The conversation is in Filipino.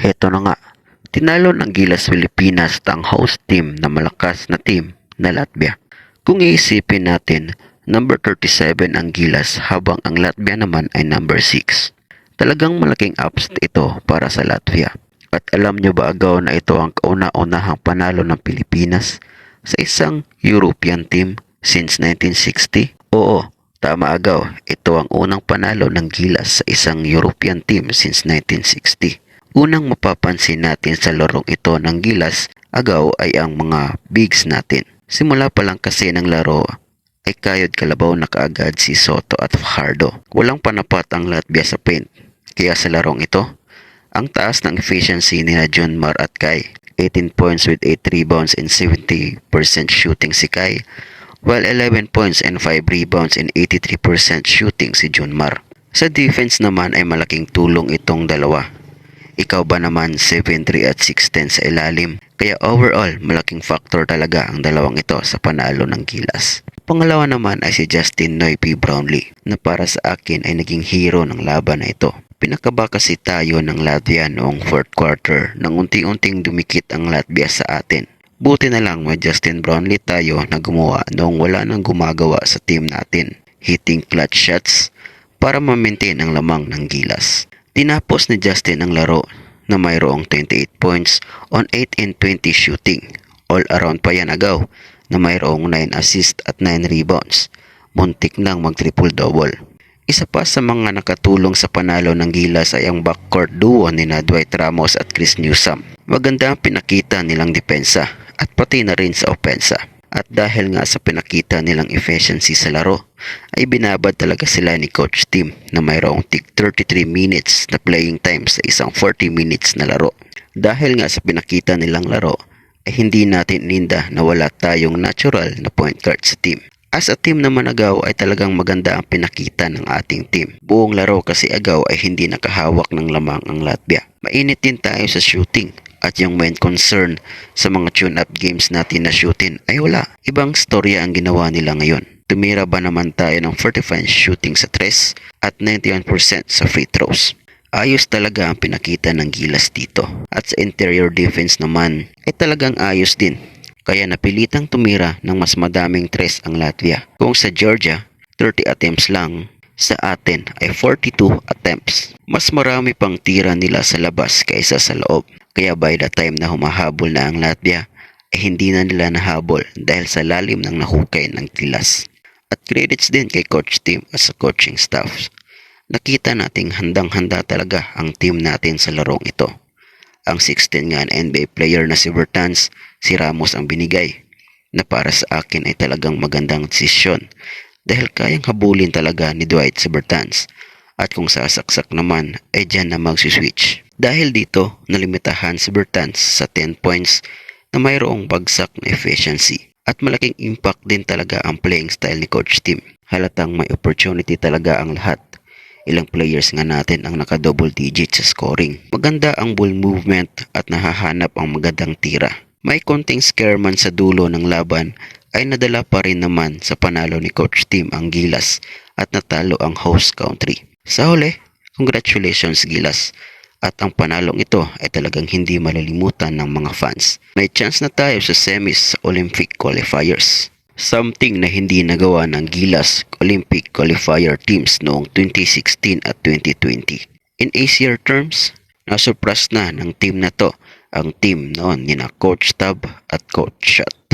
Heto na nga, tinalo ng Gilas Pilipinas ang host team na malakas na team na Latvia. Kung iisipin natin, number 37 ang Gilas habang ang Latvia naman ay number 6. Talagang malaking upset ito para sa Latvia. At alam nyo ba agaw na ito ang kauna-unahang panalo ng Pilipinas sa isang European team since 1960? Oo, tama agaw, ito ang unang panalo ng Gilas sa isang European team since 1960. Unang mapapansin natin sa larong ito ng Gilas agaw ay ang mga bigs natin. Simula pa lang kasi ng laro ay kayod kalabaw na kaagad si Soto at Fajardo. Walang panapat ang Latvia sa paint. Kaya sa larong ito, ang taas ng efficiency ni John Mar at Kai. 18 points with 8 rebounds and 70% shooting si Kai, while 11 points and 5 rebounds and 83% shooting si John Mar. Sa defense naman ay malaking tulong itong dalawa. Ikaw ba naman 7-3 at 6-10 sa ilalim? Kaya overall, malaking factor talaga ang dalawang ito sa panalo ng Gilas. Pangalawa naman ay si Justin Noy P. Brownlee na para sa akin ay naging hero ng laban na ito. Pinakaba kasi tayo ng Latvia noong fourth quarter nang unti-unting dumikit ang Latvia sa atin. Buti na lang may Justin Brownlee tayo na gumawa noong wala nang gumagawa sa team natin. Hitting clutch shots para ma-maintain ang lamang ng Gilas. Tinapos ni Justin ang laro na mayroong 28 points on 8 and 20 shooting. All around pa yan agaw na mayroong 9 assists at 9 rebounds. Muntik nang mag-triple-double. Isa pa sa mga nakatulong sa panalo ng Gilas ay ang backcourt duo ni Dwight Ramos at Chris Newsome. Maganda ang pinakita nilang depensa at pati na rin sa opensa. At dahil nga sa pinakita nilang efficiency sa laro, ay binabad talaga sila ni Coach Tim na mayroong tig 33 minutes na playing time sa isang 40 minutes na laro. Dahil nga sa pinakita nilang laro, ay hindi natin ininda na wala tayong natural na point guard sa team. As a team naman agaw ay talagang maganda ang pinakita ng ating team. Buong laro kasi agaw ay hindi nakahawak ng lamang ang Latvia. Mainit din tayo sa shooting at yung main concern sa mga tune-up games natin na shooting ay wala. Ibang storya ang ginawa nila ngayon. Tumira ba naman tayo ng 45 shooting sa 3 at 91% sa free throws. Ayos talaga ang pinakita ng Gilas dito. At sa interior defense naman ay talagang ayos din. Kaya napilitang tumira ng mas madaming 3 ang Latvia. Kung sa Georgia, 30 attempts lang, sa atin ay 42 attempts. Mas marami pang tira nila sa labas kaysa sa loob. Kaya by the time na humahabol na ang Latvia, ay hindi na nila nahabol dahil sa lalim ng nahukay ng Gilas. At credits din kay Coach Tim at sa coaching staff. Nakita nating handang-handa talaga ang team natin sa larong ito. Ang 16 nga na NBA player na si Bertans, si Ramos ang binigay, na para sa akin ay talagang magandang desisyon dahil kayang habulin talaga ni Dwight si Bertans. At kung sasaksak naman ay dyan na magsiswitch. Dahil dito, nalimitahan si Bertans sa 10 points na mayroong bagsak na efficiency. At malaking impact din talaga ang playing style ni Coach Tim. Halatang may opportunity talaga ang lahat. Ilang players nga natin ang naka-double digit sa scoring. Maganda ang ball movement at nahahanap ang magandang tira. May konting scare man sa dulo ng laban ay nadala pa rin naman sa panalo ni Coach Tim ang Gilas at natalo ang host country. Sa huli, congratulations Gilas. At ang panalong ito ay talagang hindi malilimutan ng mga fans. May chance na tayo sa semis sa Olympic qualifiers. Something na hindi nagawa ng Gilas Olympic qualifier teams noong 2016 at 2020. In ACR terms, nasurpras na ng team na to ang team noon ni na Coach Tab at Coach Shot.